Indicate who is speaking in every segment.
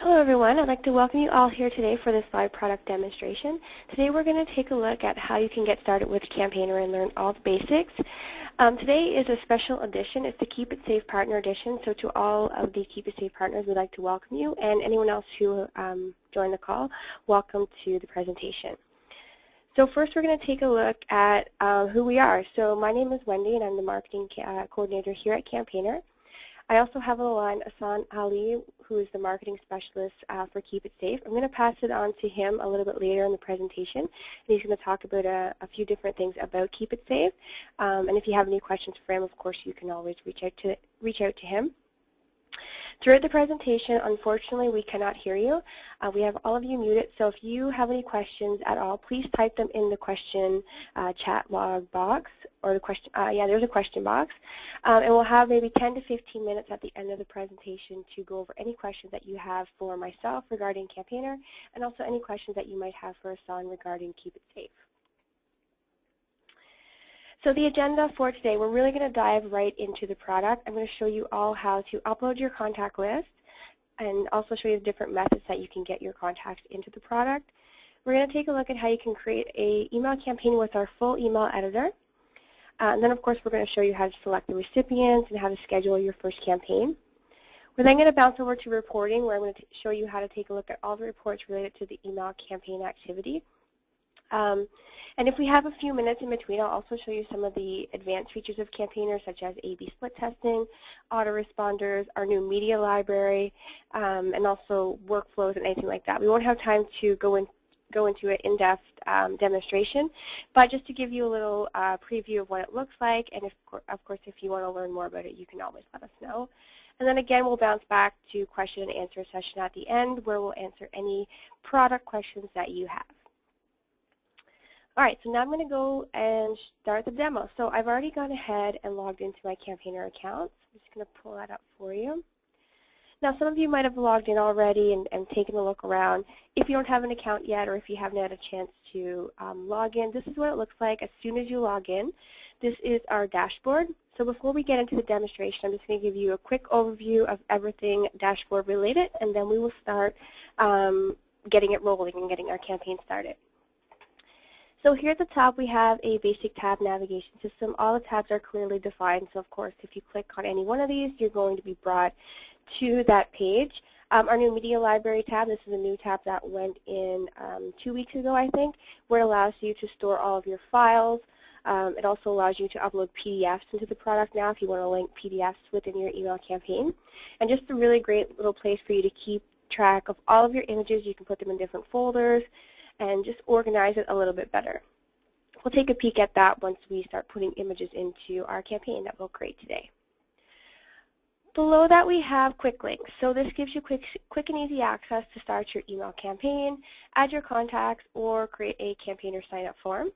Speaker 1: Hello everyone, I'd like to welcome you all here today for this live product demonstration. Today we're going to take a look at how you can get started with Campaigner and learn all the basics. Today is a special edition. It's the Keep It Safe Partner Edition, so to all of the Keep It Safe partners we'd like to welcome you, and anyone else who joined the call, welcome to the presentation. So first we're going to take a look at who we are. So my name is Wendy and I'm the marketing coordinator here at Campaigner. I also have on the line Asan Ali, who is the marketing specialist for Keep It Safe. I'm going to pass it on to him a little bit later in the presentation, and he's going to talk about a few different things about Keep It Safe. And if you have any questions for him, of course, you can always reach out to him. Throughout the presentation, unfortunately, we cannot hear you. We have all of you muted, so if you have any questions at all, please type them in the question chat log box, or the question, there's a question box. And we'll have maybe 10 to 15 minutes at the end of the presentation to go over any questions that you have for myself regarding Campaigner, and also any questions that you might have for Asan regarding Keep It Safe. So the agenda for today, we're really going to dive right into the product. I'm going to show you all how to upload your contact list and also show you the different methods that you can get your contacts into the product. We're going to take a look at how you can create an email campaign with our full email editor. And then, of course, we're going to show you how to select the recipients and how to schedule your first campaign. We're then going to bounce over to reporting, where I'm going to show you how to take a look at all the reports related to the email campaign activity. And if we have a few minutes in between, I'll also show you some of the advanced features of Campaigner, such as A/B split testing, autoresponders, our new media library, and also workflows and anything like that. We won't have time to go into an in-depth demonstration, but just to give you a little preview of what it looks like, and of course, if you want to learn more about it, you can always let us know. And then again, we'll bounce back to question and answer session at the end, where we'll answer any product questions that you have. All right, so now I'm going to go and start the demo. So I've already gone ahead and logged into my Campaigner account. I'm just going to pull that up for you. Now, some of you might have logged in already and taken a look around. If you don't have an account yet, or if you haven't had a chance to log in, this is what it looks like as soon as you log in. This is our dashboard. So before we get into the demonstration, I'm just going to give you a quick overview of everything dashboard related, and then we will start getting it rolling and getting our campaign started. So here at the top, we have a basic tab navigation system. All the tabs are clearly defined, so of course, if you click on any one of these, you're going to be brought to that page. Our new media library tab, this is a new tab that went in 2 weeks ago, I think, where it allows you to store all of your files. It also allows you to upload PDFs into the product now if you want to link PDFs within your email campaign. And just a really great little place for you to keep track of all of your images. You can put them in different folders and just organize it a little bit better. We'll take a peek at that once we start putting images into our campaign that we'll create today. Below that, we have quick links. So this gives you quick and easy access to start your email campaign, add your contacts, or create a campaigner sign-up form.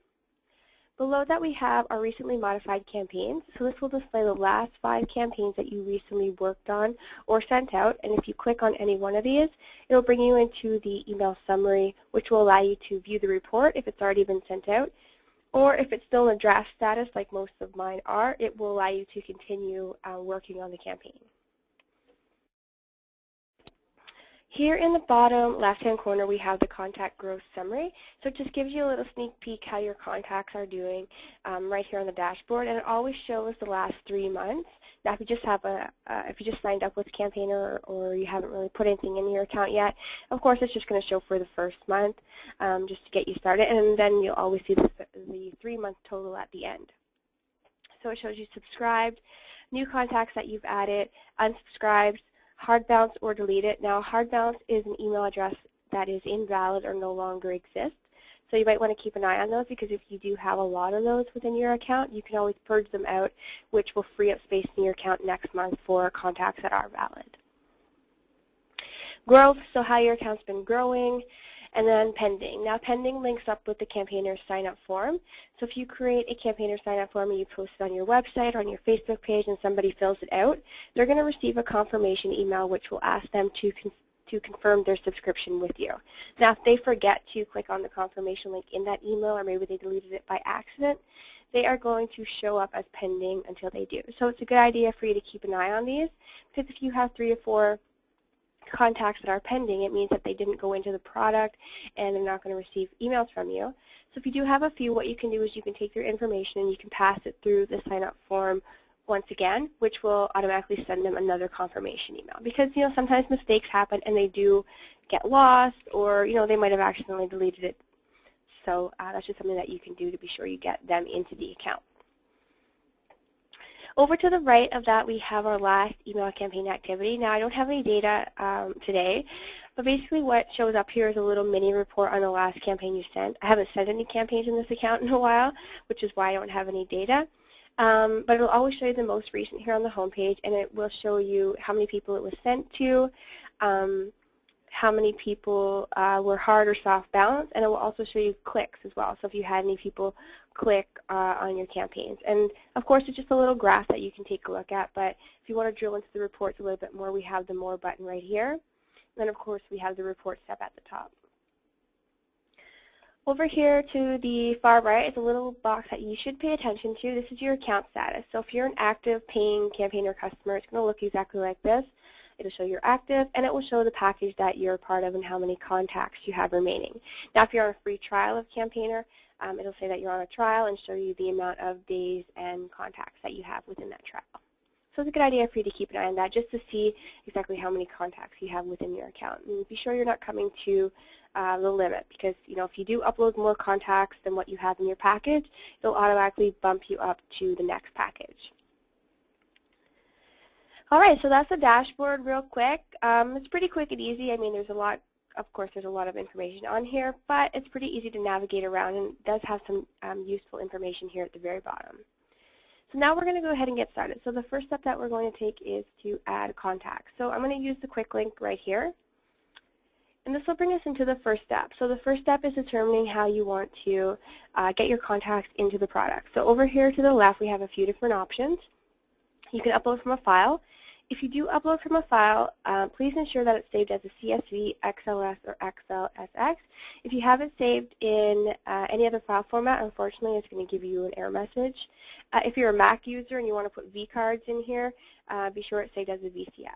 Speaker 1: Below that, we have our recently modified campaigns. So this will display the last 5 campaigns that you recently worked on or sent out. And if you click on any one of these, it will bring you into the email summary, which will allow you to view the report if it's already been sent out. Or if it's still in a draft status, like most of mine are, it will allow you to continue working on the campaign. Here in the bottom left-hand corner, we have the contact growth summary. So it just gives you a little sneak peek how your contacts are doing right here on the dashboard, and it always shows the last 3 months. Now, if you just have if you just signed up with Campaigner or you haven't really put anything in your account yet, of course, it's just going to show for the first month just to get you started, and then you'll always see the 3-month total at the end. So it shows you subscribed, new contacts that you've added, unsubscribed, hard bounce or delete it. Now, hard bounce is an email address that is invalid or no longer exists. So you might want to keep an eye on those, because if you do have a lot of those within your account, you can always purge them out, which will free up space in your account next month for contacts that are valid. Growth, so how your account's been growing. And then pending. Now, pending links up with the Campaigner sign-up form. So if you create a Campaigner sign-up form and you post it on your website or on your Facebook page and somebody fills it out, they're going to receive a confirmation email which will ask them to confirm their subscription with you. Now, if they forget to click on the confirmation link in that email, or maybe they deleted it by accident, they are going to show up as pending until they do. So it's a good idea for you to keep an eye on these, because if you have 3 or 4 contacts that are pending, it means that they didn't go into the product and they're not going to receive emails from you. So if you do have a few, what you can do is you can take your information and you can pass it through the sign-up form once again, which will automatically send them another confirmation email. Because, sometimes mistakes happen and they do get lost, or, they might have accidentally deleted it. So that's just something that you can do to be sure you get them into the account. Over to the right of that, we have our last email campaign activity. Now, I don't have any data today, but basically what shows up here is a little mini report on the last campaign you sent. I haven't sent any campaigns in this account in a while, which is why I don't have any data. But it'll always show you the most recent here on the home page, and it will show you how many people it was sent to, how many people were hard or soft bounce, and it will also show you clicks as well. So if you had any people click on your campaigns. And of course, it's just a little graph that you can take a look at, but if you want to drill into the reports a little bit more, we have the More button right here. And then of course, we have the report step at the top. Over here to the far right is a little box that you should pay attention to. This is your account status. So if you're an active paying campaign or customer, it's going to look exactly like this. It'll show you're active, and it will show the package that you're a part of and how many contacts you have remaining. Now, if you're on a free trial of Campaigner, it'll say that you're on a trial and show you the amount of days and contacts that you have within that trial. So it's a good idea for you to keep an eye on that just to see exactly how many contacts you have within your account. And be sure you're not coming to the limit, because if you do upload more contacts than what you have in your package, it'll automatically bump you up to the next package. All right, so that's the dashboard real quick. It's pretty quick and easy. I mean, there's a lot of information on here, but it's pretty easy to navigate around, and it does have some useful information here at the very bottom. So now we're going to go ahead and get started. So the first step that we're going to take is to add contacts. So I'm going to use the quick link right here. And this will bring us into the first step. So the first step is determining how you want to get your contacts into the product. So over here to the left, we have a few different options. You can upload from a file. If you do upload from a file, please ensure that it's saved as a CSV, XLS, or XLSX. If you have it saved in any other file format, unfortunately, it's going to give you an error message. If you're a Mac user and you want to put vCards in here, be sure it's saved as a VCF.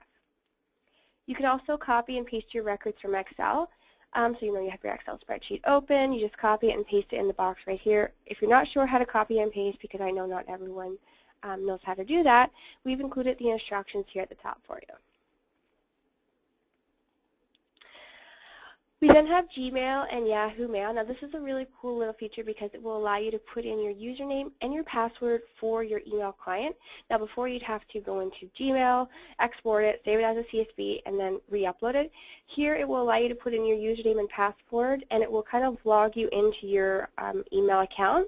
Speaker 1: You can also copy and paste your records from Excel. So you have your Excel spreadsheet open, you just copy it and paste it in the box right here. If you're not sure how to copy and paste, because I know not everyone knows how to do that, we've included the instructions here at the top for you. We then have Gmail and Yahoo Mail. Now this is a really cool little feature because it will allow you to put in your username and your password for your email client. Now before, you'd have to go into Gmail, export it, save it as a CSV, and then re-upload it. Here it will allow you to put in your username and password, and it will kind of log you into your email account.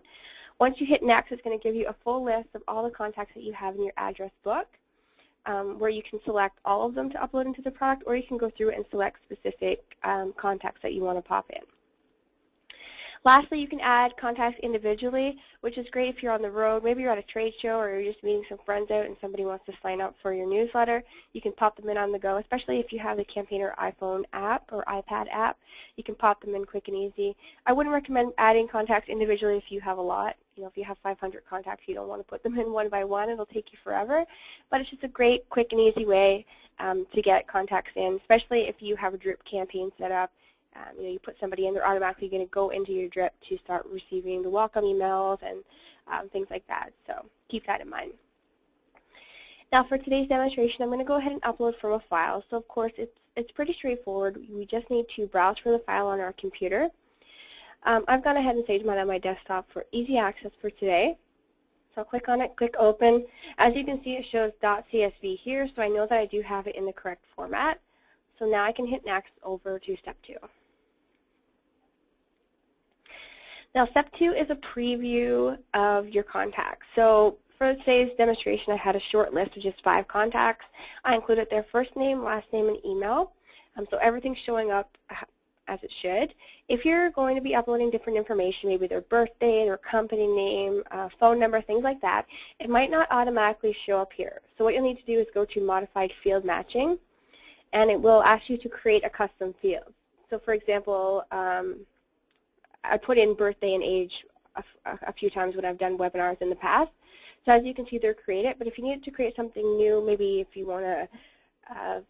Speaker 1: Once you hit next, it's going to give you a full list of all the contacts that you have in your address book, where you can select all of them to upload into the product, or you can go through and select specific contacts that you want to pop in. Lastly, you can add contacts individually, which is great if you're on the road. Maybe you're at a trade show or you're just meeting some friends out and somebody wants to sign up for your newsletter. You can pop them in on the go, especially if you have the Campaigner iPhone app or iPad app. You can pop them in quick and easy. I wouldn't recommend adding contacts individually if you have a lot. If you have 500 contacts, you don't want to put them in one by one. It'll take you forever. But it's just a great, quick, and easy way to get contacts in, especially if you have a drip campaign set up. You put somebody in, they're automatically going to go into your drip to start receiving the welcome emails and things like that. So keep that in mind. Now for today's demonstration, I'm going to go ahead and upload from a file. So of course, it's pretty straightforward. We just need to browse for the file on our computer. I've gone ahead and saved mine on my desktop for easy access for today. So I'll click on it, click open. As you can see, it shows .csv here, so I know that I do have it in the correct format. So now I can hit next over to step 2. Now step 2 is a preview of your contacts. So for today's demonstration, I had a short list of just 5 contacts. I included their first name, last name, and email. So everything's showing up as it should. If you're going to be uploading different information, maybe their birthday, their company name, phone number, things like that, it might not automatically show up here. So what you'll need to do is go to Modified Field Matching, and it will ask you to create a custom field. So for example, I put in birthday and age a few times when I've done webinars in the past. So as you can see, they're created, but if you needed to create something new, maybe if you want to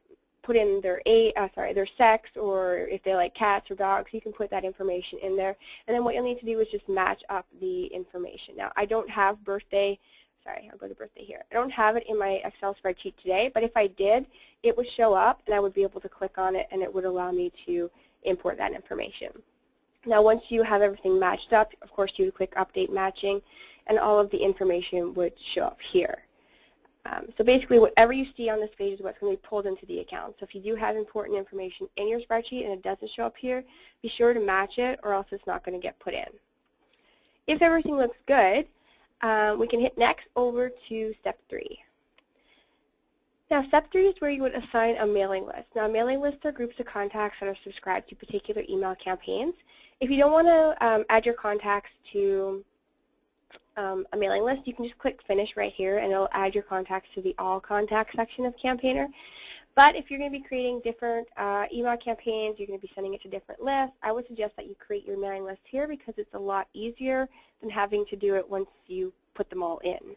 Speaker 1: put in their their sex, or if they like cats or dogs, you can put that information in there. And then what you'll need to do is just match up the information. Now, I don't have birthday. Sorry, I'll go to birthday here. I don't have it in my Excel spreadsheet today, but if I did, it would show up, and I would be able to click on it, and it would allow me to import that information. Now, once you have everything matched up, of course, you would click Update Matching, and all of the information would show up here. So basically, whatever you see on this page is what's going to be pulled into the account. So if you do have important information in your spreadsheet and it doesn't show up here, be sure to match it, or else it's not going to get put in. If everything looks good, we can hit Next over to Step 3. Now, Step 3 is where you would assign a mailing list. Now, mailing lists are groups of contacts that are subscribed to particular email campaigns. If you don't want to add your contacts to a mailing list, you can just click Finish right here, and it'll add your contacts to the All Contacts section of Campaigner. But if you're going to be creating different email campaigns, you're going to be sending it to different lists, I would suggest that you create your mailing list here, because it's a lot easier than having to do it once you put them all in.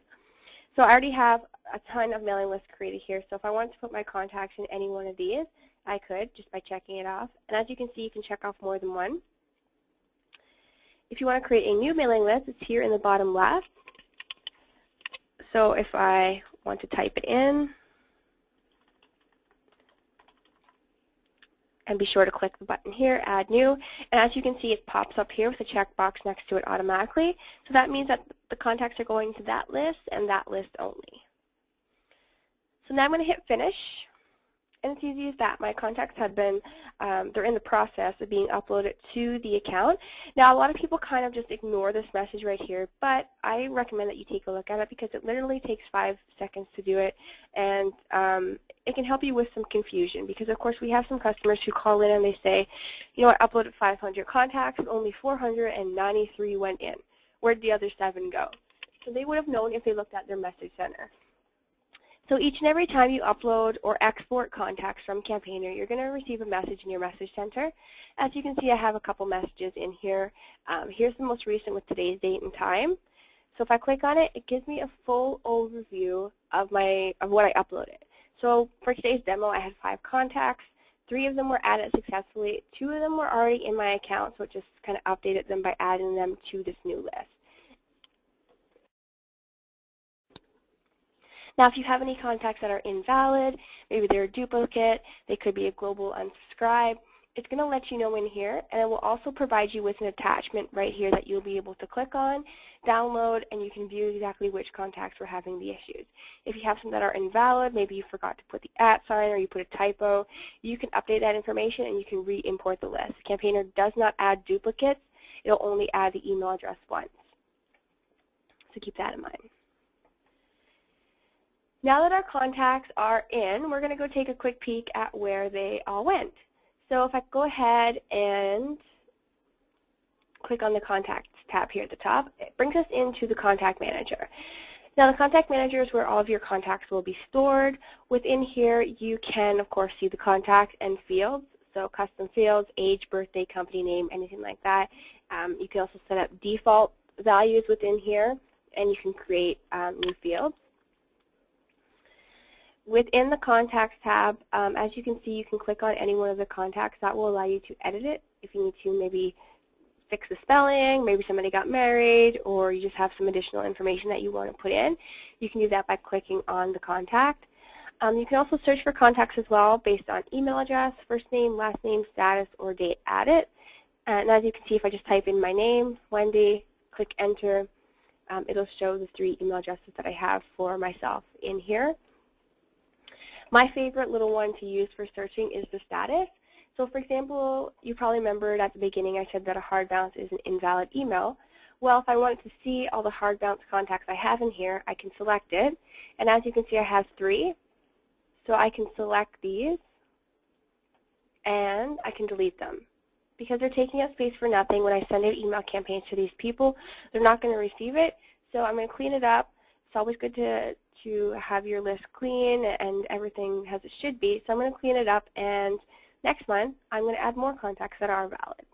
Speaker 1: So I already have a ton of mailing lists created here, so if I wanted to put my contacts in any one of these, I could just by checking it off. And as you can see, you can check off more than one. If you want to create a new mailing list, it's here in the bottom left. So if I want to type it in, and be sure to click the button here, Add New. And as you can see, it pops up here with a checkbox next to it automatically. So that means that the contacts are going to that list and that list only. So now I'm going to hit Finish. And it's easy as that. My contacts have been, they're in the process of being uploaded to the account. Now, a lot of people kind of just ignore this message right here, but I recommend that you take a look at it, because it literally takes 5 seconds to do it, and it can help you with some confusion, because of course we have some customers who call in and they say, you know, I uploaded 500 contacts, only 493 went in. Where'd the other 7 go? So they would have known if they looked at their message center. So each and every time you upload or export contacts from Campaigner, you're going to receive a message in your message center. As you can see, I have a couple messages in here. Here's the most recent with today's date and time. So if I click on it, it gives me a full overview of what I uploaded. So for today's demo, I had 5 contacts. 3 of them were added successfully. 2 of them were already in my account, so it just kind of updated them by adding them to this new list. Now, if you have any contacts that are invalid, maybe they're a duplicate, they could be a global unsubscribe, it's going to let you know in here, and it will also provide you with an attachment right here that you'll be able to click on, download, and you can view exactly which contacts were having the issues. If you have some that are invalid, maybe you forgot to put the @ sign or you put a typo, you can update that information and you can re-import the list. Campaigner does not add duplicates. It'll only add the email address once. So keep that in mind. Now that our contacts are in, we're going to go take a quick peek at where they all went. So if I go ahead and click on the Contacts tab here at the top, it brings us into the Contact Manager. Now the Contact Manager is where all of your contacts will be stored. Within here, you can, of course, see the contact and fields. So custom fields, age, birthday, company name, anything like that. You can also set up default values within here, and you can create new fields. Within the Contacts tab, as you can see, you can click on any one of the contacts. That will allow you to edit it if you need to maybe fix the spelling, maybe somebody got married, or you just have some additional information that you want to put in. You can do that by clicking on the contact. You can also search for contacts as well based on email address, first name, last name, status, or date added. And as you can see, if I just type in my name, Wendy, click Enter, it'll show the 3 email addresses that I have for myself in here. My favorite little one to use for searching is the status. So for example, you probably remembered at the beginning I said that a hard bounce is an invalid email. Well, if I wanted to see all the hard bounce contacts I have in here, I can select it. And as you can see, I have 3. So I can select these, and I can delete them. Because they're taking up space for nothing, when I send out email campaigns to these people, they're not going to receive it. So I'm going to clean it up. It's always good to have your list clean and everything as it should be. So I'm going to clean it up, and next month I'm going to add more contacts that are valid.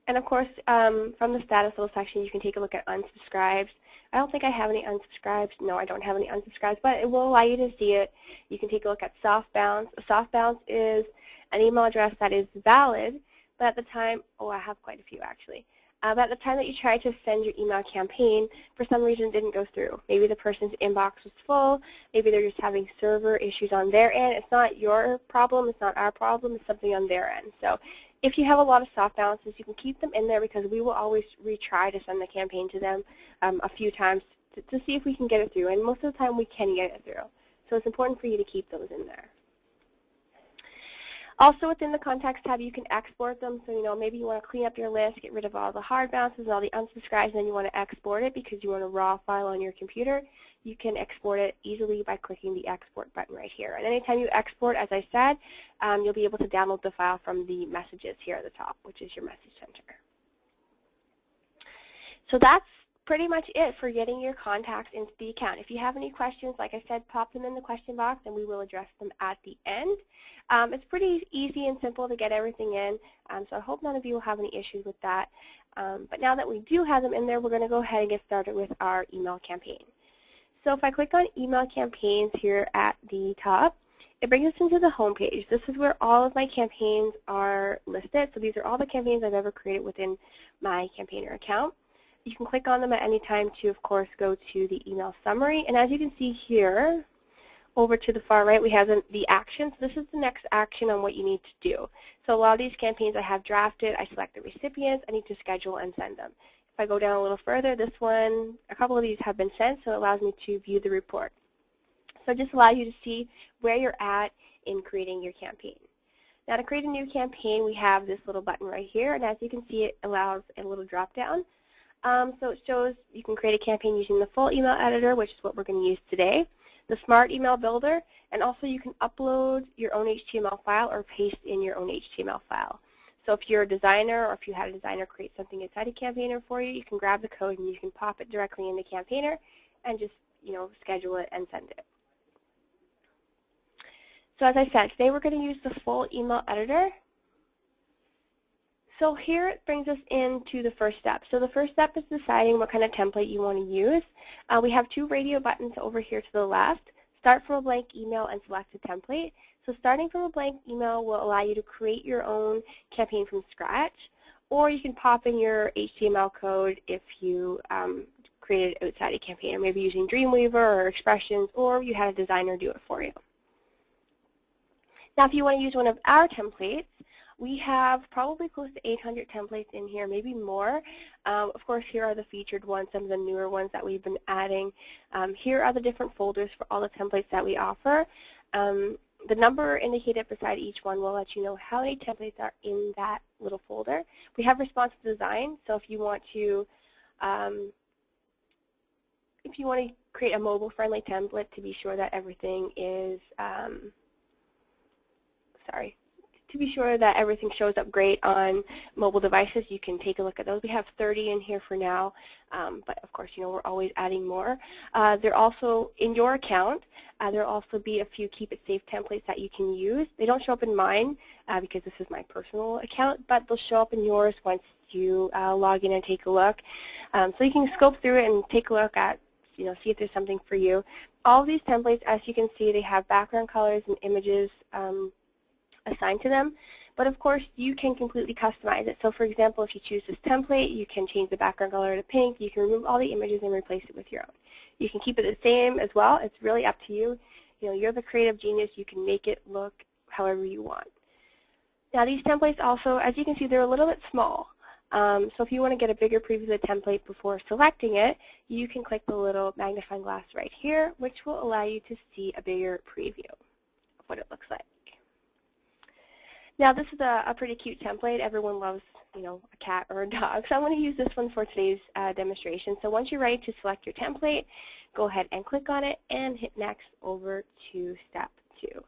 Speaker 1: And of course, from the status little section, you can take a look at unsubscribes. I don't think I have any unsubscribes. No, I don't have any unsubscribes, but it will allow you to see it. You can take a look at soft bounce. A soft bounce is an email address that is valid, but at the time, oh, I have quite a few actually. But at the time that you tried to send your email campaign, for some reason it didn't go through. Maybe the person's inbox was full. Maybe they're just having server issues on their end. It's not your problem. It's not our problem. It's something on their end. So if you have a lot of soft bounces, you can keep them in there because we will always retry to send the campaign to them a few times to see if we can get it through. And most of the time we can get it through. So it's important for you to keep those in there. Also within the contacts tab, you can export them. So, maybe you want to clean up your list, get rid of all the hard bounces and all the unsubscribes, and then you want to export it because you want a raw file on your computer. You can export it easily by clicking the export button right here. And anytime you export, as I said, you'll be able to download the file from the messages here at the top, which is your message center. So that's pretty much it for getting your contacts into the account. If you have any questions, like I said, pop them in the question box and we will address them at the end. It's pretty easy and simple to get everything in, so I hope none of you will have any issues with that. But now that we do have them in there, we're going to go ahead and get started with our email campaign. So if I click on email campaigns here at the top, it brings us into the home page. This is where all of my campaigns are listed. So these are all the campaigns I've ever created within my Campaigner account. You can click on them at any time to, of course, go to the email summary. And as you can see here, over to the far right, we have the actions. This is the next action on what you need to do. So a lot of these campaigns I have drafted. I select the recipients. I need to schedule and send them. If I go down a little further, this one, a couple of these have been sent, so it allows me to view the report. So it just allows you to see where you're at in creating your campaign. Now to create a new campaign, we have this little button right here, and as you can see, it allows a little drop down. So it shows you can create a campaign using the full email editor, which is what we're going to use today, the smart email builder, and also you can upload your own HTML file or paste in your own HTML file. So if you're a designer or if you had a designer create something inside a Campaigner for you, you can grab the code and you can pop it directly in the Campaigner and just, schedule it and send it. So as I said, today we're going to use the full email editor. So here it brings us into the first step. So the first step is deciding what kind of template you want to use. We have two radio buttons over here to the left. Start from a blank email and select a template. So starting from a blank email will allow you to create your own campaign from scratch, or you can pop in your HTML code if you created it outside a campaign, or maybe using Dreamweaver or Expressions, or you had a designer do it for you. Now if you want to use one of our templates, we have probably close to 800 templates in here, maybe more. Of course, here are the featured ones, some of the newer ones that we've been adding. Here are the different folders for all the templates that we offer. The number indicated beside each one will let you know how many templates are in that little folder. We have responsive design, so if you want to create a mobile-friendly template to be sure that everything is, to be sure that everything shows up great on mobile devices, you can take a look at those. We have 30 in here for now, but of course, we're always adding more. They're also, in your account, there'll also be a few KeepItSafe templates that you can use. They don't show up in mine because this is my personal account, but they'll show up in yours once you log in and take a look. So you can scope through it and take a look at, see if there's something for you. All of these templates, as you can see, they have background colors and images assigned to them, but of course you can completely customize it. So for example, if you choose this template, you can change the background color to pink, you can remove all the images and replace it with your own. You can keep it the same as well. It's really up to you. You're the creative genius. You can make it look however you want. Now these templates also, as you can see, they're a little bit small. So if you want to get a bigger preview of the template before selecting it, you can click the little magnifying glass right here, which will allow you to see a bigger preview of what it looks like. Now this is a pretty cute template. Everyone loves, a cat or a dog. So I'm going to use this one for today's demonstration. So once you're ready to select your template, go ahead and click on it and hit next over to step 2.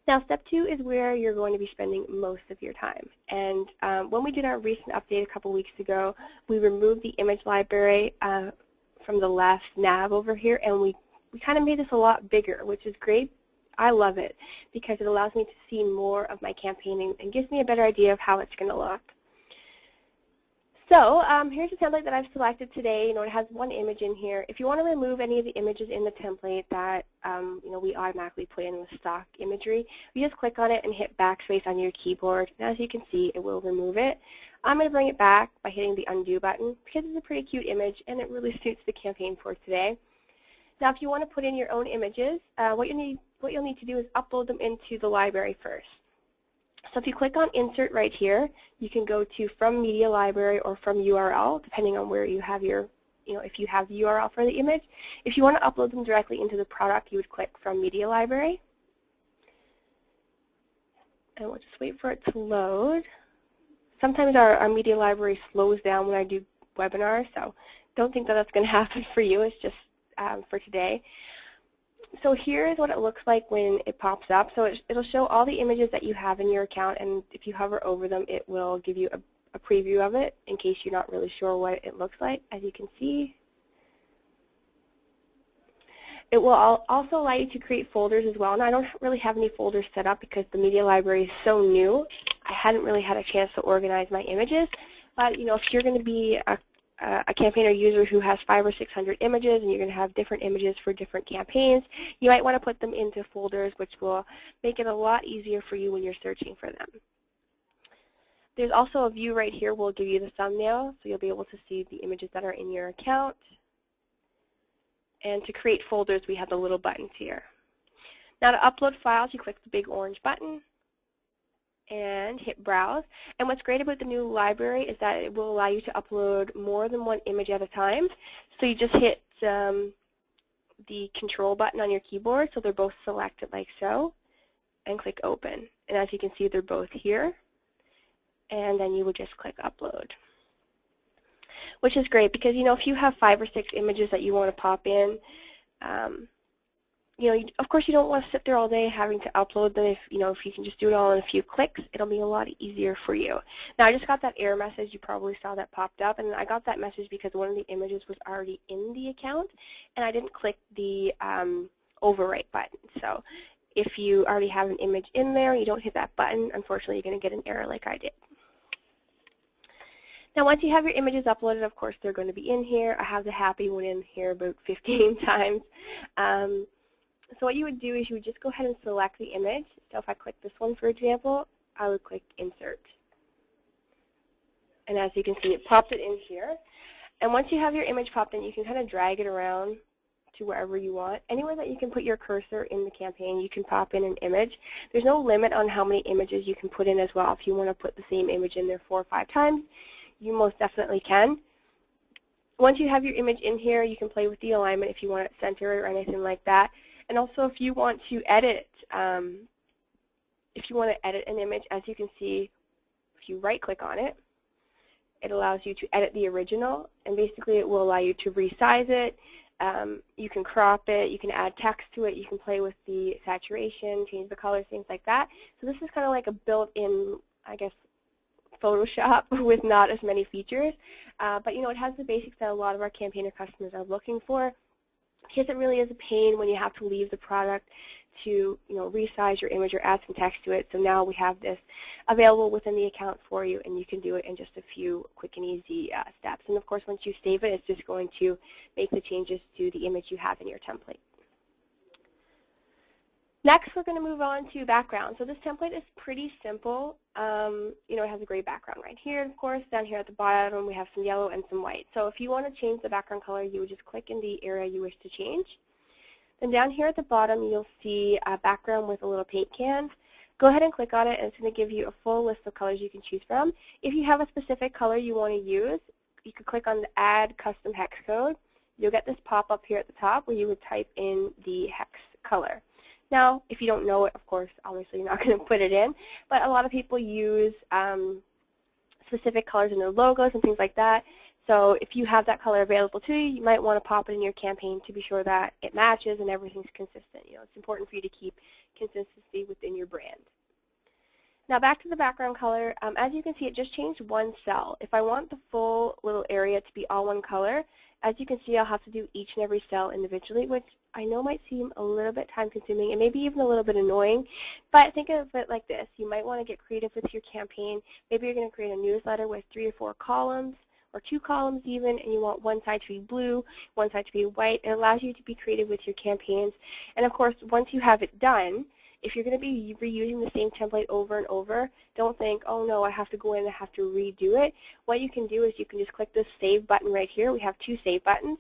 Speaker 1: Now step 2 is where you're going to be spending most of your time. And when we did our recent update a couple weeks ago, we removed the image library from the left nav over here, and we kind of made this a lot bigger, which is great. I love it because it allows me to see more of my campaigning and gives me a better idea of how it's going to look. So here's a template that I've selected today. It has one image in here. If you want to remove any of the images in the template that we automatically put in with stock imagery, you just click on it and hit backspace on your keyboard. And as you can see, it will remove it. I'm going to bring it back by hitting the undo button because it's a pretty cute image and it really suits the campaign for today. Now, if you want to put in your own images, what you'll need to do is upload them into the library first. So if you click on Insert right here, you can go to From Media Library or From URL, depending on where you have your, if you have the URL for the image. If you want to upload them directly into the product, you would click From Media Library. And we'll just wait for it to load. Sometimes our media library slows down when I do webinars, so don't think that that's going to happen for you. It's just for today. So here is what it looks like when it pops up. So it'll show all the images that you have in your account, and if you hover over them, it will give you a preview of it in case you're not really sure what it looks like. As you can see, it will also allow you to create folders as well. And I don't really have any folders set up because the media library is so new. I hadn't really had a chance to organize my images. But if you're going to be a campaigner user who has 500 or 600 images and you're going to have different images for different campaigns, you might want to put them into folders, which will make it a lot easier for you when you're searching for them. There's also a view right here will give you the thumbnail, so you'll be able to see the images that are in your account. And to create folders, we have the little buttons here. Now to upload files, you click the big orange button and hit Browse. And what's great about the new library is that it will allow you to upload more than one image at a time. So you just hit the Control button on your keyboard, so they're both selected like so, and click Open. And as you can see, they're both here. And then you would just click Upload, which is great because, if you have 5 or 6 images that you want to pop in, of course you don't want to sit there all day having to upload them. If you can just do it all in a few clicks, it'll be a lot easier for you. Now I just got that error message. You probably saw that popped up, and I got that message because one of the images was already in the account, and I didn't click the overwrite button. So if you already have an image in there and you don't hit that button, unfortunately you're going to get an error like I did. Now once you have your images uploaded, of course they're going to be in here. I have the happy one in here about 15 times. So what you would do is you would just go ahead and select the image. So if I click this one, for example, I would click Insert. And as you can see, it popped it in here. And once you have your image popped in, you can kind of drag it around to wherever you want. Anywhere that you can put your cursor in the campaign, you can pop in an image. There's no limit on how many images you can put in as well. If you want to put the same image in there 4 or 5 times, you most definitely can. Once you have your image in here, you can play with the alignment if you want it centered or anything like that. And also if you want to edit, an image, as you can see, if you right-click on it, it allows you to edit the original, and basically it will allow you to resize it. You can crop it, you can add text to it, you can play with the saturation, change the colors, things like that. So this is kind of like a built-in, I guess, Photoshop with not as many features. But it has the basics that a lot of our campaigner customers are looking for. Because it really is a pain when you have to leave the product to resize your image or add some text to it. So now we have this available within the account for you, and you can do it in just a few quick and easy steps. And of course, once you save it, it's just going to make the changes to the image you have in your template. Next, we're going to move on to background. So this template is pretty simple. It has a gray background right here, of course. Down here at the bottom, we have some yellow and some white. So if you want to change the background color, you would just click in the area you wish to change. Then down here at the bottom, you'll see a background with a little paint can. Go ahead and click on it, and it's going to give you a full list of colors you can choose from. If you have a specific color you want to use, you can click on the Add Custom Hex Code. You'll get this pop-up here at the top where you would type in the hex color. Now, if you don't know it, of course, obviously you're not going to put it in, but a lot of people use specific colors in their logos and things like that. So if you have that color available to you, you might want to pop it in your campaign to be sure that it matches and everything's consistent. It's important for you to keep consistency within your brand. Now back to the background color. As you can see, it just changed one cell. If I want the full little area to be all one color, as you can see, I'll have to do each and every cell individually, which I know might seem a little bit time-consuming and maybe even a little bit annoying, but think of it like this. You might want to get creative with your campaign. Maybe you're going to create a newsletter with 3 or 4 columns or 2 columns even, and you want one side to be blue, one side to be white. It allows you to be creative with your campaigns. And of course, once you have it done, if you're going to be reusing the same template over and over, don't think, oh no, I have to go in and I have to redo it. What you can do is you can just click this Save button right here. We have 2 Save buttons.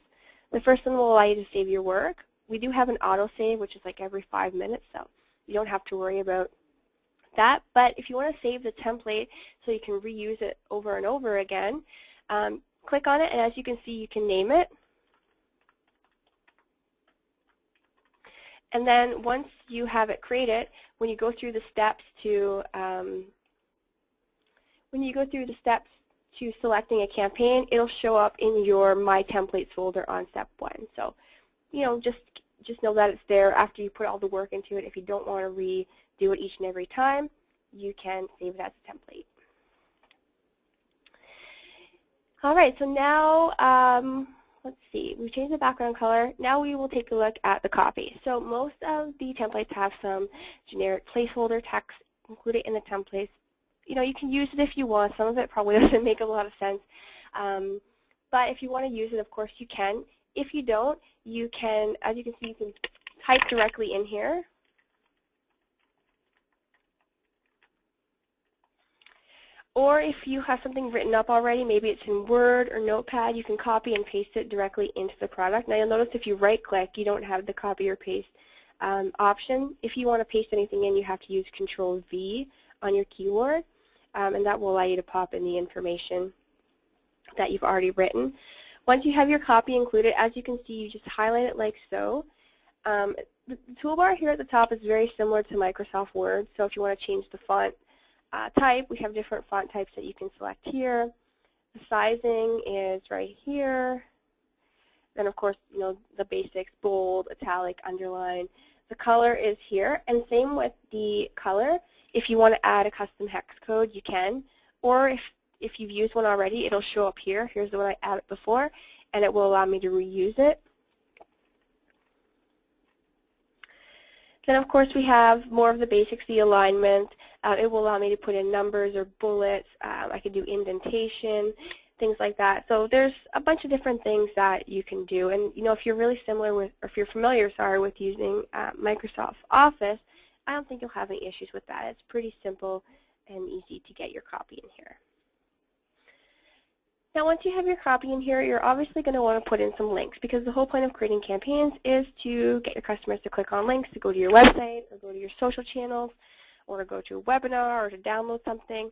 Speaker 1: The first one will allow you to save your work. We do have an autosave, which is like every 5 minutes, so you don't have to worry about that. But if you want to save the template so you can reuse it over and over again, click on it, and as you can see, you can name it. And then once you have it created, when you go through the steps to selecting a campaign, it'll show up in your My Templates folder on step 1. So, just know that it's there after you put all the work into it. If you don't want to redo it each and every time, you can save it as a template. All right, so now let's see, we've changed the background color. Now we will take a look at the copy. So most of the templates have some generic placeholder text included in the templates. You can use it if you want. Some of it probably doesn't make a lot of sense. But if you want to use it, of course you can. If you don't, you can, as you can see, you can type directly in here. Or if you have something written up already, maybe it's in Word or Notepad, you can copy and paste it directly into the product. Now you'll notice if you right-click, you don't have the copy or paste option. If you want to paste anything in, you have to use Control-V on your keyboard, and that will allow you to pop in the information that you've already written. Once you have your copy included, as you can see, you just highlight it like so. The toolbar here at the top is very similar to Microsoft Word, so if you want to change the font type, we have different font types that you can select here. The sizing is right here. Then, of course, the basics, bold, italic, underline. The color is here, and same with the color. If you want to add a custom hex code, you can. Or if you've used one already, it'll show up here. Here's the one I added before, and it will allow me to reuse it. Then, of course, we have more of the basics, the alignment. It will allow me to put in numbers or bullets. I can do indentation, things like that. So there's a bunch of different things that you can do. And if you're really familiar with using Microsoft Office, I don't think you'll have any issues with that. It's pretty simple and easy to get your copy in here. Now, once you have your copy in here, you're obviously going to want to put in some links, because the whole point of creating campaigns is to get your customers to click on links to go to your website or go to your social channels or to go to a webinar or to download something.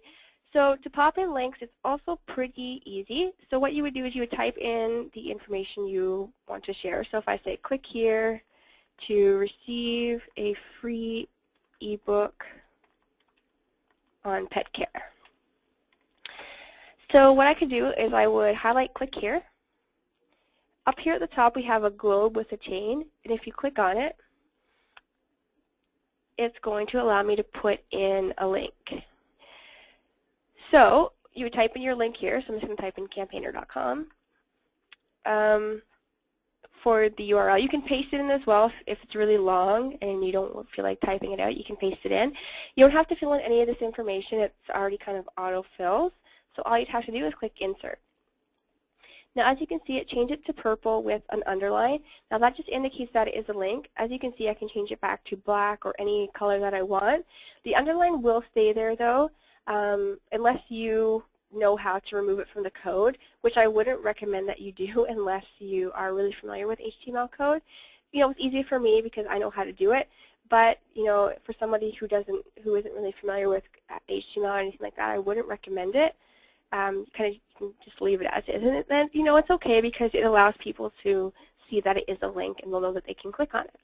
Speaker 1: So to pop in links, it's also pretty easy. So what you would do is you would type in the information you want to share. So if I say click here to receive a free ebook on pet care. So what I could do is I would highlight click here. Up here at the top we have a globe with a chain, and if you click on it, it's going to allow me to put in a link. So you would type in your link here, so I'm just going to type in campaigner.com for the URL. You can paste it in as well if it's really long and you don't feel like typing it out. You can paste it in. You don't have to fill in any of this information. It's already kind of auto-fills. So all you'd have to do is click Insert. Now, as you can see, it changed it to purple with an underline. Now, that just indicates that it is a link. As you can see, I can change it back to black or any color that I want. The underline will stay there, though, unless you know how to remove it from the code, which I wouldn't recommend that you do unless you are really familiar with HTML code. It's easy for me because I know how to do it. But for somebody who isn't really familiar with HTML or anything like that, I wouldn't recommend it. Kind of just leave it as is, and then it's okay because it allows people to see that it is a link, and they'll know that they can click on it.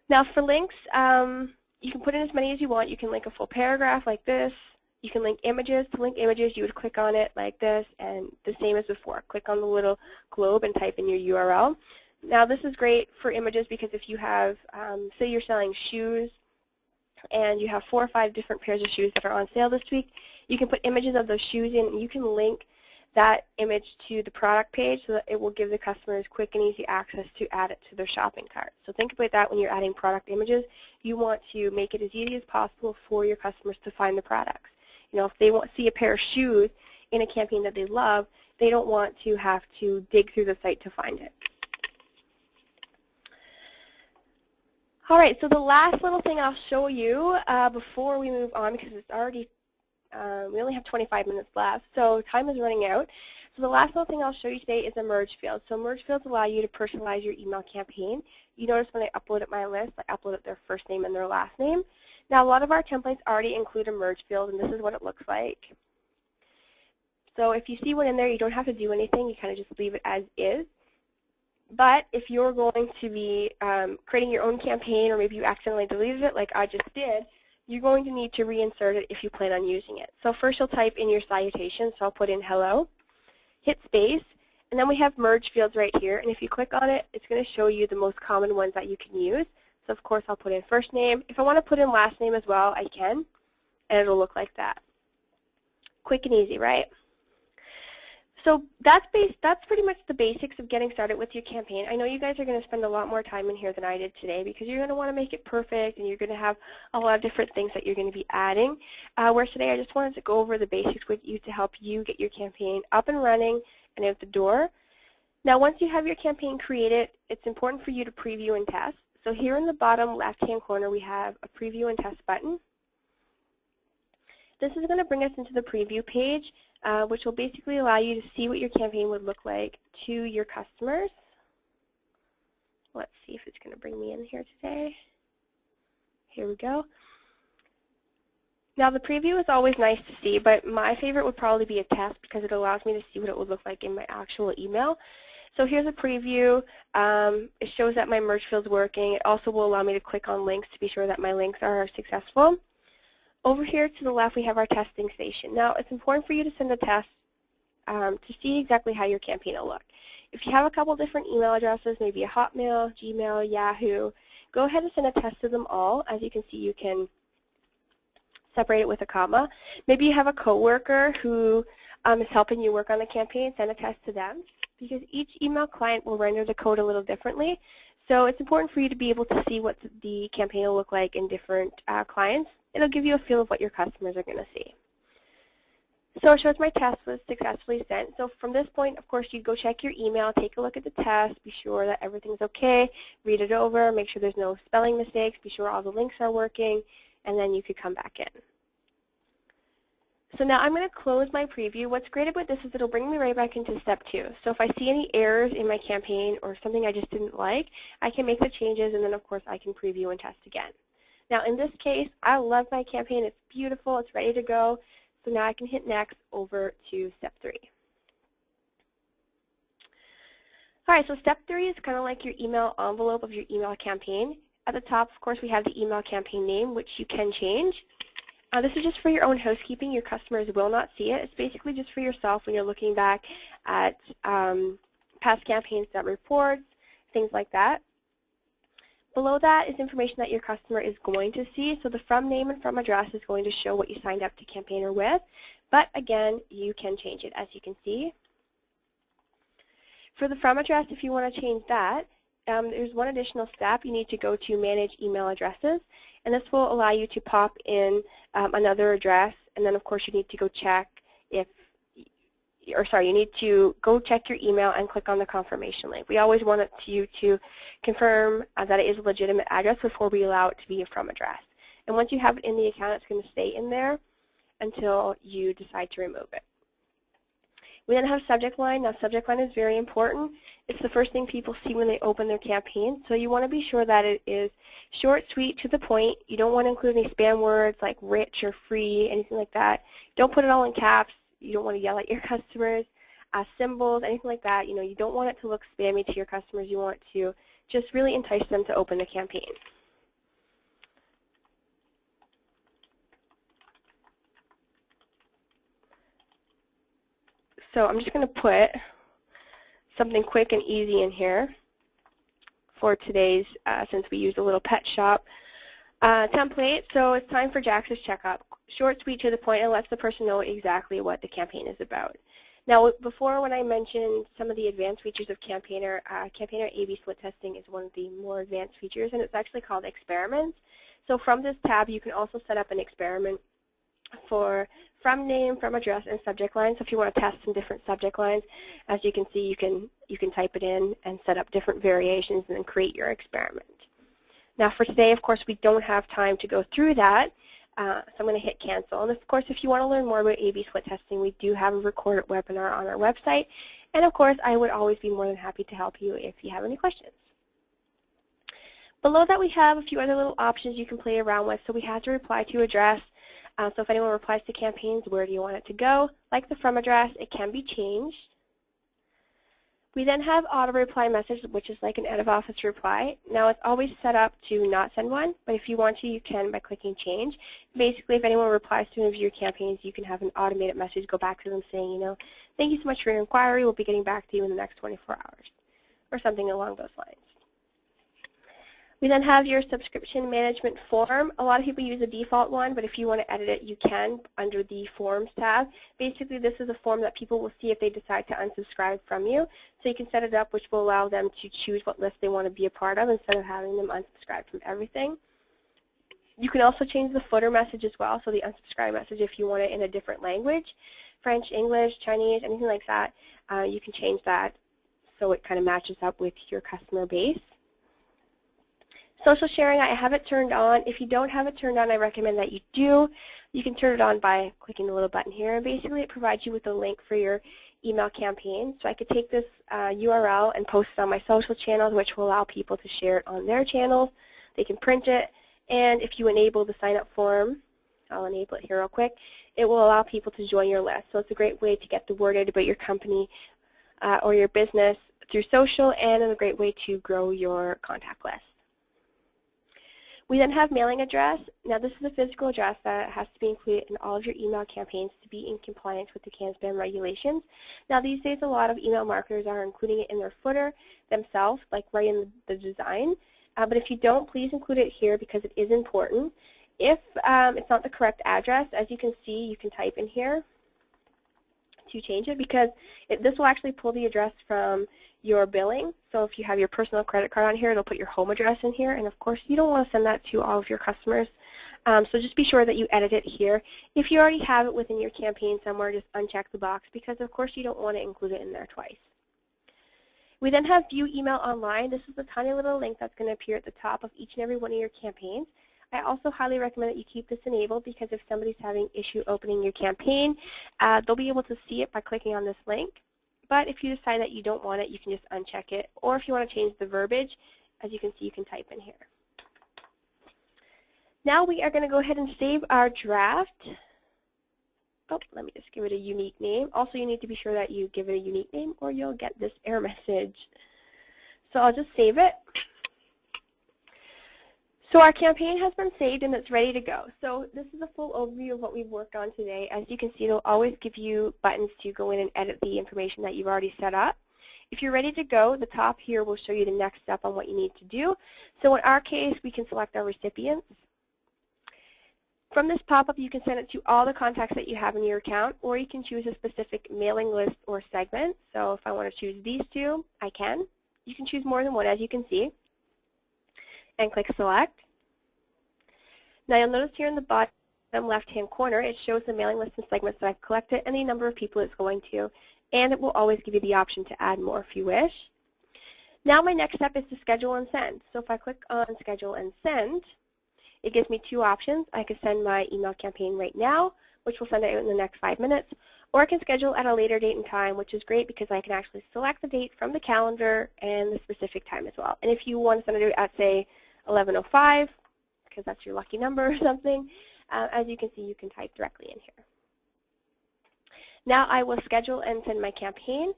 Speaker 1: Now, for links, you can put in as many as you want. You can link a full paragraph like this. You can link images. To link images, you would click on it like this, and the same as before. Click on the little globe and type in your URL. Now, this is great for images because if you have, say you're selling shoes, and you have 4 or 5 different pairs of shoes that are on sale this week, you can put images of those shoes in, and you can link that image to the product page so that it will give the customers quick and easy access to add it to their shopping cart. So think about that when you're adding product images. You want to make it as easy as possible for your customers to find the products. If they see a pair of shoes in a campaign that they love, they don't want to have to dig through the site to find it. All right, so the last little thing I'll show you before we move on, because it's already, we only have 25 minutes left, so time is running out. So the last little thing I'll show you today is a merge field. So merge fields allow you to personalize your email campaign. You notice when I uploaded my list, I uploaded their first name and their last name. Now a lot of our templates already include a merge field, and this is what it looks like. So if you see one in there, you don't have to do anything. You kind of just leave it as is. But if you're going to be creating your own campaign, or maybe you accidentally deleted it like I just did, you're going to need to reinsert it if you plan on using it. So first you'll type in your salutation, so I'll put in hello, hit space, and then we have merge fields right here, and if you click on it, it's going to show you the most common ones that you can use. So of course I'll put in first name. If I want to put in last name as well, I can, and it'll look like that. Quick and easy, right? So that's pretty much the basics of getting started with your campaign. I know you guys are going to spend a lot more time in here than I did today, because you're going to want to make it perfect, and you're going to have a lot of different things that you're going to be adding. Whereas today I just wanted to go over the basics with you to help you get your campaign up and running and out the door. Now once you have your campaign created, it's important for you to preview and test. So here in the bottom left-hand corner we have a preview and test button. This is going to bring us into the preview page, which will basically allow you to see what your campaign would look like to your customers. Let's see if it's going to bring me in here today. Here we go. Now the preview is always nice to see, but my favorite would probably be a test, because it allows me to see what it would look like in my actual email. So here's a preview. It shows that my merge field's working. It also will allow me to click on links to be sure that my links are successful. Over here to the left we have our testing station. Now it's important for you to send a test to see exactly how your campaign will look. If you have a couple different email addresses, maybe a Hotmail, Gmail, Yahoo, go ahead and send a test to them all. As you can see, you can separate it with a comma. Maybe you have a coworker who is helping you work on the campaign, send a test to them, because each email client will render the code a little differently. So it's important for you to be able to see what the campaign will look like in different clients. It'll give you a feel of what your customers are going to see. So it shows my test was successfully sent. So from this point, of course, you go check your email, take a look at the test, be sure that everything's okay, read it over, make sure there's no spelling mistakes, be sure all the links are working, and then you could come back in. So now I'm going to close my preview. What's great about this is it'll bring me right back into step 2. So if I see any errors in my campaign or something I just didn't like, I can make the changes, and then of course I can preview and test again. Now in this case, I love my campaign. It's beautiful. It's ready to go. So now I can hit next over to step 3. All right, so step 3 is kind of like your email envelope of your email campaign. At the top, of course, we have the email campaign name, which you can change. This is just for your own housekeeping. Your customers will not see it. It's basically just for yourself when you're looking back at past campaigns, that reports, things like that. Below that is information that your customer is going to see. So the from name and from address is going to show what you signed up to Campaigner with. But again, you can change it, as you can see. For the from address, if you want to change that, there's one additional step. You need to go to Manage Email Addresses, and this will allow you to pop in another address, and then of course you need to go check if, you need to go check your email and click on the confirmation link. We always want you to confirm that it is a legitimate address before we allow it to be a from address. And once you have it in the account, it's going to stay in there until you decide to remove it. We then have subject line. Now subject line is very important. It's the first thing people see when they open their campaign. So you want to be sure that it is short, sweet, to the point. You don't want to include any spam words like rich or free, anything like that. Don't put it all in caps. You don't want to yell at your customers. Symbols, anything like that. You don't want it to look spammy to your customers. You want to just really entice them to open the campaign. So I'm just going to put something quick and easy in here for today's, since we used a little pet shop template. So it's time for Jaxs checkup. Short, sweet, to the point, and lets the person know exactly what the campaign is about. Now, before when I mentioned some of the advanced features of Campaigner, Campaigner A/B split testing is one of the more advanced features, and it's actually called experiments. So from this tab, you can also set up an experiment for from name, from address, and subject line. So if you want to test some different subject lines, as you can see, you can type it in and set up different variations and then create your experiment. Now for today, of course, we don't have time to go through that, so I'm going to hit cancel. And of course, if you want to learn more about A/B split testing, we do have a recorded webinar on our website. And of course, I would always be more than happy to help you if you have any questions. Below that, we have a few other little options you can play around with. So we have to reply to address. So if anyone replies to campaigns, where do you want it to go? Like the from address, it can be changed. We then have auto reply message, which is like an out of office reply. Now it's always set up to not send one, but if you want to, you can by clicking change. Basically, if anyone replies to any of your campaigns, you can have an automated message go back to them saying, you know, thank you so much for your inquiry. We'll be getting back to you in the next 24 hours, or something along those lines. We then have your subscription management form. A lot of people use a default one, but if you want to edit it, you can under the Forms tab. Basically, this is a form that people will see if they decide to unsubscribe from you. So you can set it up, which will allow them to choose what list they want to be a part of instead of having them unsubscribe from everything. You can also change the footer message as well, so the unsubscribe message if you want it in a different language, French, English, Chinese, anything like that. You can change that so it kind of matches up with your customer base. Social sharing, I have it turned on. If you don't have it turned on, I recommend that you do. You can turn it on by clicking the little button here. And basically, it provides you with a link for your email campaign. So I could take this URL and post it on my social channels, which will allow people to share it on their channels. They can print it. And if you enable the sign-up form, I'll enable it here real quick, it will allow people to join your list. So it's a great way to get the word out about your company or your business through social, and a great way to grow your contact list. We then have mailing address. Now this is a physical address that has to be included in all of your email campaigns to be in compliance with the CAN-SPAM regulations. Now these days a lot of email marketers are including it in their footer themselves, like right in the design. But if you don't, please include it here because it is important. If it's not the correct address, as you can see, you can type in here to change it, because this will actually pull the address from your billing. So if you have your personal credit card on here, it'll put your home address in here, and of course you don't want to send that to all of your customers. So just be sure that you edit it here. If you already have it within your campaign somewhere, just uncheck the box, because of course you don't want to include it in there twice. We then have view email online. This is a tiny little link that's going to appear at the top of each and every one of your campaigns. I also highly recommend that you keep this enabled, because if somebody's having issue opening your campaign, they'll be able to see it by clicking on this link. But if you decide that you don't want it, you can just uncheck it. Or if you want to change the verbiage, as you can see, you can type in here. Now we are going to go ahead and save our draft. Oh, let me just give it a unique name. Also, you need to be sure that you give it a unique name or you'll get this error message. So I'll just save it. So our campaign has been saved and it's ready to go. So this is a full overview of what we've worked on today. As you can see, it'll always give you buttons to go in and edit the information that you've already set up. If you're ready to go, the top here will show you the next step on what you need to do. So in our case, we can select our recipients. From this pop-up, you can send it to all the contacts that you have in your account, or you can choose a specific mailing list or segment. So if I want to choose these two, I can. You can choose more than one, as you can see, and click Select. Now you'll notice here in the bottom left-hand corner, it shows the mailing list and segments that I've collected and the number of people it's going to. And it will always give you the option to add more if you wish. Now my next step is to schedule and send. So if I click on Schedule and Send, it gives me two options. I can send my email campaign right now, which will send it out in the next 5 minutes, or I can schedule at a later date and time, which is great because I can actually select the date from the calendar and the specific time as well. And if you want to send it out at, say, 11:05, because that's your lucky number or something, as you can see, you can type directly in here. Now I will schedule and send my campaign.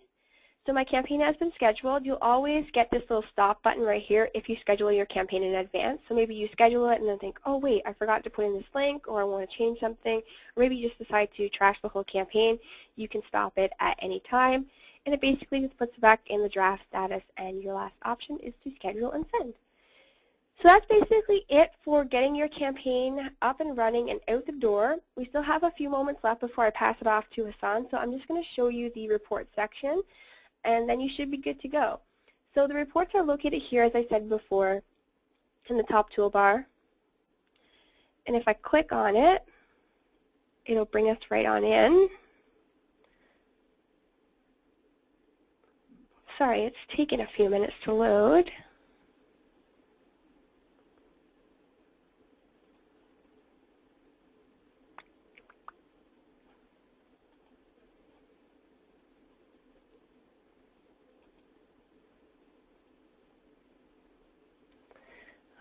Speaker 1: So my campaign has been scheduled. You'll always get this little stop button right here if you schedule your campaign in advance. So maybe you schedule it and then think, oh wait, I forgot to put in this link, or I want to change something, or maybe you just decide to trash the whole campaign. You can stop it at any time, and it basically just puts it back in the draft status, and your last option is to schedule and send. So that's basically it for getting your campaign up and running and out the door. We still have a few moments left before I pass it off to Hassan, so I'm just going to show you the report section, and then you should be good to go. So the reports are located here, as I said before, in the top toolbar. And if I click on it, it'll bring us right on in. Sorry, it's taken a few minutes to load.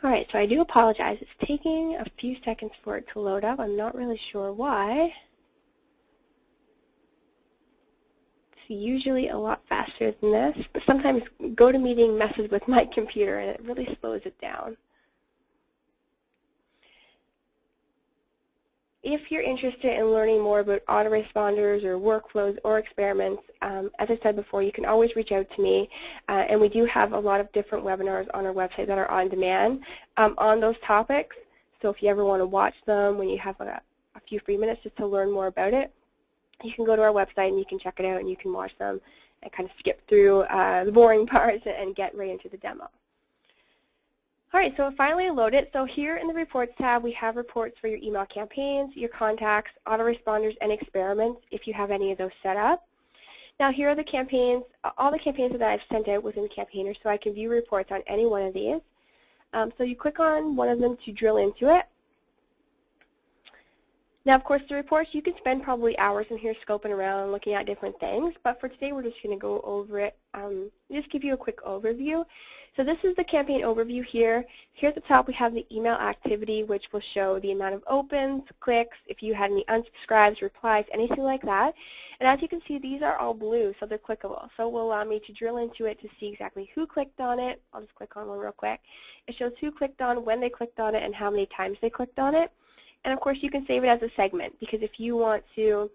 Speaker 1: All right, so I do apologize. It's taking a few seconds for it to load up. I'm not really sure why. It's usually a lot faster than this, but sometimes GoToMeeting messes with my computer and it really slows it down. If you're interested in learning more about autoresponders or workflows or experiments, as I said before, you can always reach out to me. And we do have a lot of different webinars on our website that are on demand on those topics. So if you ever want to watch them when you have a few free minutes just to learn more about it, you can go to our website and you can check it out and you can watch them and kind of skip through the boring parts and get right into the demo. All right, so it finally loaded. So here in the Reports tab, we have reports for your email campaigns, your contacts, autoresponders, and experiments, if you have any of those set up. Now here are the campaigns, all the campaigns that I've sent out within Campaigner, so I can view reports on any one of these. So you click on one of them to drill into it. Now, of course, the reports, you can spend probably hours in here scoping around, looking at different things, but for today, we're just going to go over it, just give you a quick overview. So this is the campaign overview here. Here at the top, we have the email activity, which will show the amount of opens, clicks, if you had any unsubscribes, replies, anything like that. And as you can see, these are all blue, so they're clickable. So it will allow me to drill into it to see exactly who clicked on it. I'll just click on one real quick. It shows who clicked on, when they clicked on it, and how many times they clicked on it. And of course, you can save it as a segment, because if you want to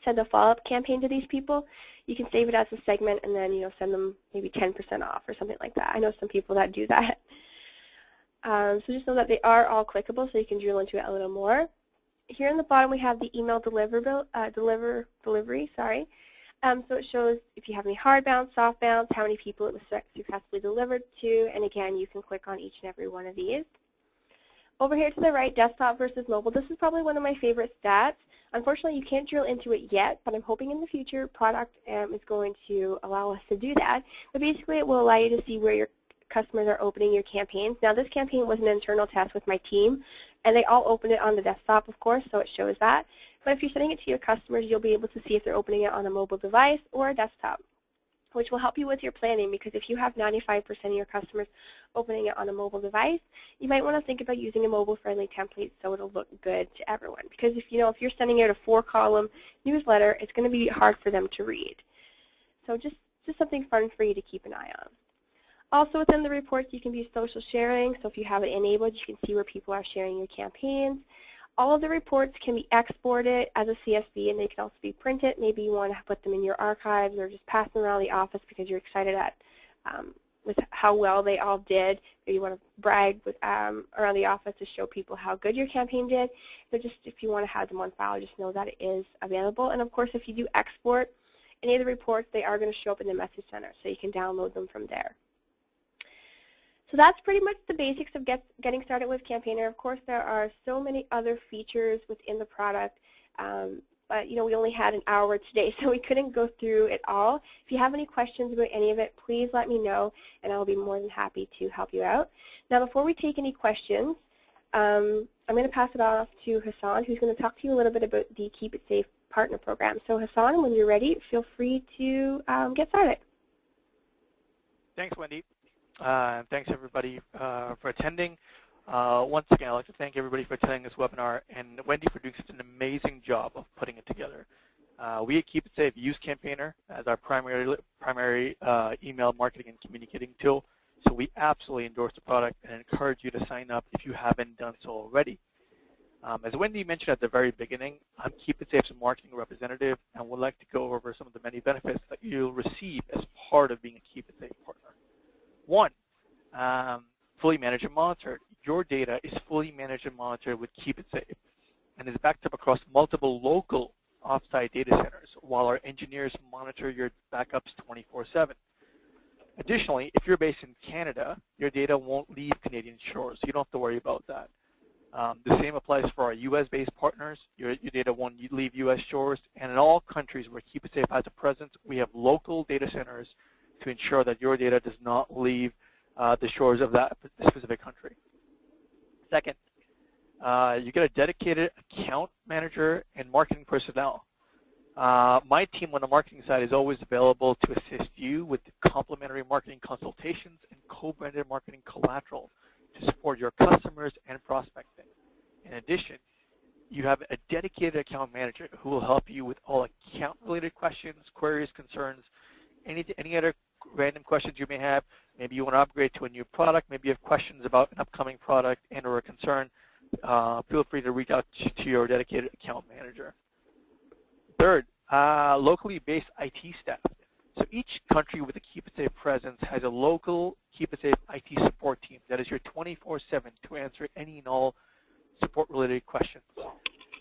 Speaker 1: send a follow-up campaign to these people, you can save it as a segment and then send them maybe 10% off or something like that. I know some people that do that. So just know that they are all clickable, so you can drill into it a little more. Here in the bottom, we have the email delivery. So it shows if you have any hard bounce, soft bounce, how many people it was successfully delivered to, and again, you can click on each and every one of these. Over here to the right, desktop versus mobile. This is probably one of my favorite stats. Unfortunately, you can't drill into it yet, but I'm hoping in the future product is going to allow us to do that. But basically, it will allow you to see where your customers are opening your campaigns. Now, this campaign was an internal test with my team, and they all opened it on the desktop, of course, so it shows that. But if you're sending it to your customers, you'll be able to see if they're opening it on a mobile device or a desktop, which will help you with your planning, because if you have 95% of your customers opening it on a mobile device, you might want to think about using a mobile-friendly template so it'll look good to everyone. Because if you're sending out a 4-column newsletter, it's going to be hard for them to read. So just something fun for you to keep an eye on. Also within the reports, you can view social sharing. So if you have it enabled, you can see where people are sharing your campaigns. All of the reports can be exported as a CSV, and they can also be printed. Maybe you want to put them in your archives or just pass them around the office because you're excited with how well they all did. Maybe you want to brag with, around the office to show people how good your campaign did. So just if you want to have them on file, just know that it is available. And of course, if you do export any of the reports, they are going to show up in the Message Center, so you can download them from there. So that's pretty much the basics of getting started with Campaigner. Of course, there are so many other features within the product, but we only had an hour today, so we couldn't go through it all. If you have any questions about any of it, please let me know, and I'll be more than happy to help you out. Now, before we take any questions, I'm going to pass it off to Hassan, who's going to talk to you a little bit about the Keep It Safe Partner Program. So Hassan, when you're ready, feel free to get started.
Speaker 2: Thanks, Wendy. Thanks, everybody, for attending. Once again, I'd like to thank everybody for attending this webinar, and Wendy for doing such an amazing job of putting it together. We at KeepItSafe use Campaigner as our primary email marketing and communicating tool, so we absolutely endorse the product and encourage you to sign up if you haven't done so already. As Wendy mentioned at the very beginning, I'm KeepItSafe's marketing representative, and would like to go over some of the many benefits that you'll receive as part of being a KeepItSafe partner. One, fully managed and monitored. Your data is fully managed and monitored with KeepItSafe and is backed up across multiple local offsite data centers while our engineers monitor your backups 24/7. Additionally, if you're based in Canada, your data won't leave Canadian shores, so you don't have to worry about that. The same applies for our U.S.-based partners. Your data won't leave U.S. shores. And in all countries where KeepItSafe has a presence, we have local data centers to ensure that your data does not leave the shores of that specific country. Second, you get a dedicated account manager and marketing personnel. My team on the marketing side is always available to assist you with complimentary marketing consultations and co-branded marketing collateral to support your customers and prospecting. In addition, you have a dedicated account manager who will help you with all account-related questions, queries, concerns, any other random questions you may have. Maybe you want to upgrade to a new product. Maybe you have questions about an upcoming product and or a concern. Feel free to reach out to your dedicated account manager. Third, locally based IT staff. So each country with a KeepItSafe presence has a local KeepItSafe IT support team that is your 24/7 to answer any and all support-related questions.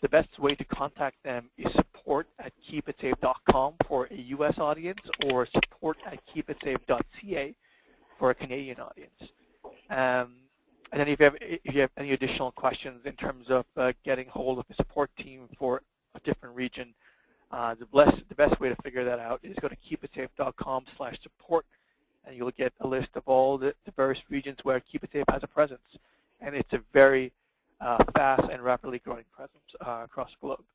Speaker 2: The best way to contact them is support@keepitsafe.com for a U.S. audience or support@keepitsafe.ca for a Canadian audience. And then if you have any additional questions in terms of getting hold of a support team for a different region, the best way to figure that out is go to keepitsafe.com/support, and you'll get a list of all the various regions where KeepItSafe has a presence. And it's a very fast and rapidly growing presence across the globe.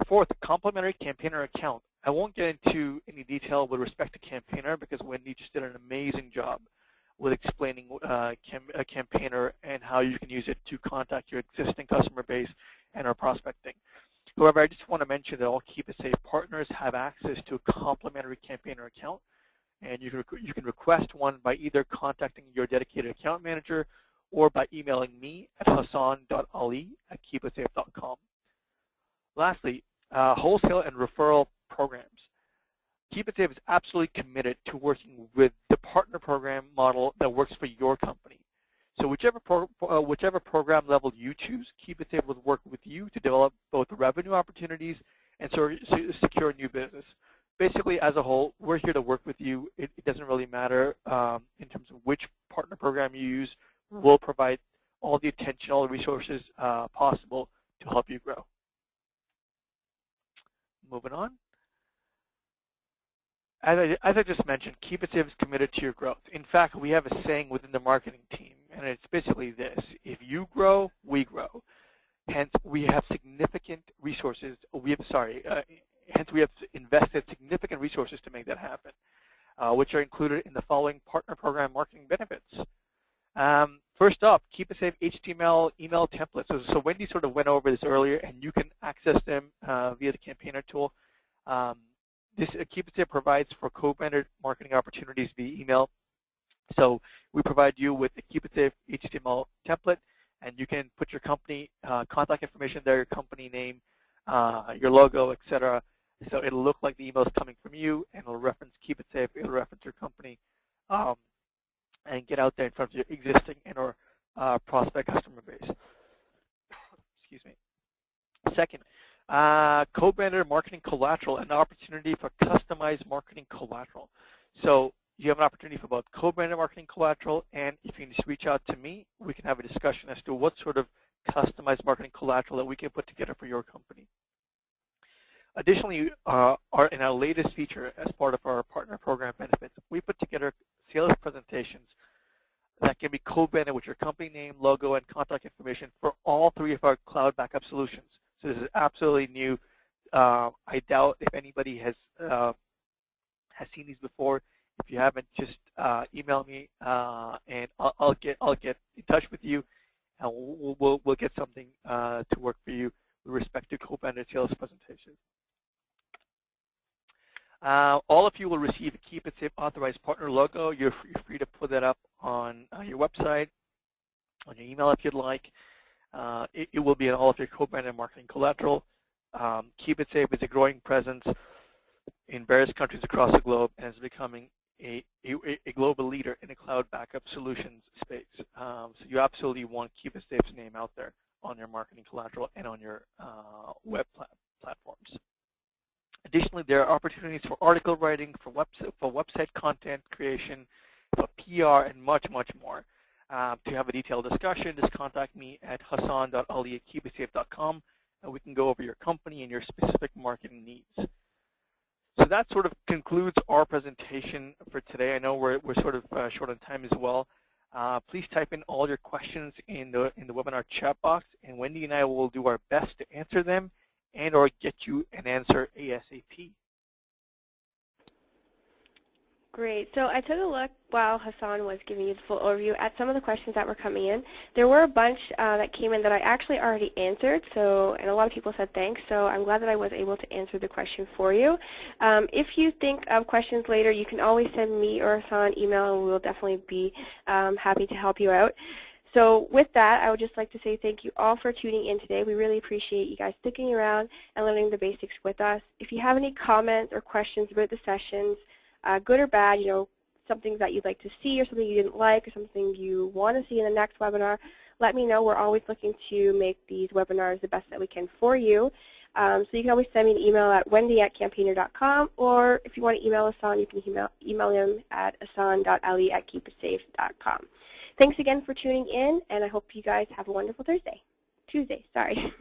Speaker 2: Fourth, complementary campaigner account. I won't get into any detail with respect to campaigner because Wendy just did an amazing job with explaining a campaigner and how you can use it to contact your existing customer base and our prospecting. However, I just want to mention that all KeepItSafe partners have access to a complimentary campaigner account, and you can request one by either contacting your dedicated account manager or by emailing me at hassan.ali@keepitsafe.com. Lastly, wholesale and referral programs. KeepItSafe is absolutely committed to working with the partner program model that works for your company. So whichever program level you choose, KeepItSafe will work with you to develop both revenue opportunities and secure new business. Basically, as a whole, we're here to work with you. It doesn't really matter in terms of which partner program you use. We'll provide all the attention, all the resources possible to help you grow. Moving on. As I just mentioned, KeepItSafe is committed to your growth. In fact, we have a saying within the marketing team, and it's basically this: if you grow, we grow. Hence, we have significant resources. Hence, we have invested significant resources to make that happen, which are included in the following partner program marketing benefits. First up, KeepItSafe HTML email templates. So Wendy sort of went over this earlier, and you can access them via the campaigner tool. This KeepItSafe provides for co-branded marketing opportunities via email. So we provide you with the KeepItSafe HTML template, and you can put your company contact information there, your company name, your logo, etc. So it'll look like the email is coming from you, and it'll reference KeepItSafe, it'll reference your company, and get out there in front of your existing and/or prospect customer base. Excuse me. Second, co-branded marketing collateral, an opportunity for customized marketing collateral. So you have an opportunity for both co-branded marketing collateral, and if you just reach out to me, we can have a discussion as to what sort of customized marketing collateral that we can put together for your company. Additionally, in our latest feature as part of our partner program benefits, we put together sales presentations that can be co-branded with your company name, logo, and contact information for all three of our cloud backup solutions. So this is absolutely new. I doubt if anybody has seen these before. If you haven't, just email me, and I'll get in touch with you, and we'll get something to work for you with respect to co-branded sales presentations. All of you will receive a KeepItSafe authorized partner logo. You're free to put that up on your website, on your email if you'd like. It will be in all of your co-branded marketing collateral. KeepItSafe is a growing presence in various countries across the globe and is becoming a global leader in the cloud backup solutions space. So you absolutely want KeepItSafe's name out there on your marketing collateral and on your web platforms. Additionally, there are opportunities for article writing, for website content creation, for PR, and much, much more. to have a detailed discussion, just contact me at hassan.ali@keepitsafe.com, and we can go over your company and your specific marketing needs. So that sort of concludes our presentation for today. I know we're sort of short on time as well. Please type in all your questions in the webinar chat box, and Wendy and I will do our best to answer them and or get you an answer ASAP.
Speaker 1: Great. So I took a look while Hassan was giving you the full overview at some of the questions that were coming in. There were a bunch that came in that I actually already answered, and a lot of people said thanks, so I'm glad that I was able to answer the question for you. If you think of questions later, you can always send me or Hassan an email, and we will definitely be happy to help you out. So with that, I would just like to say thank you all for tuning in today. We really appreciate you guys sticking around and learning the basics with us. If you have any comments or questions about the sessions, good or bad, something that you'd like to see or something you didn't like or something you want to see in the next webinar, let me know. We're always looking to make these webinars the best that we can for you. So you can always send me an email at wendy@campaigner.com, or if you want to email Hassan, you can email him at hassan.ali@keepitsafe.com. Thanks again for tuning in, and I hope you guys have a wonderful Tuesday. Sorry.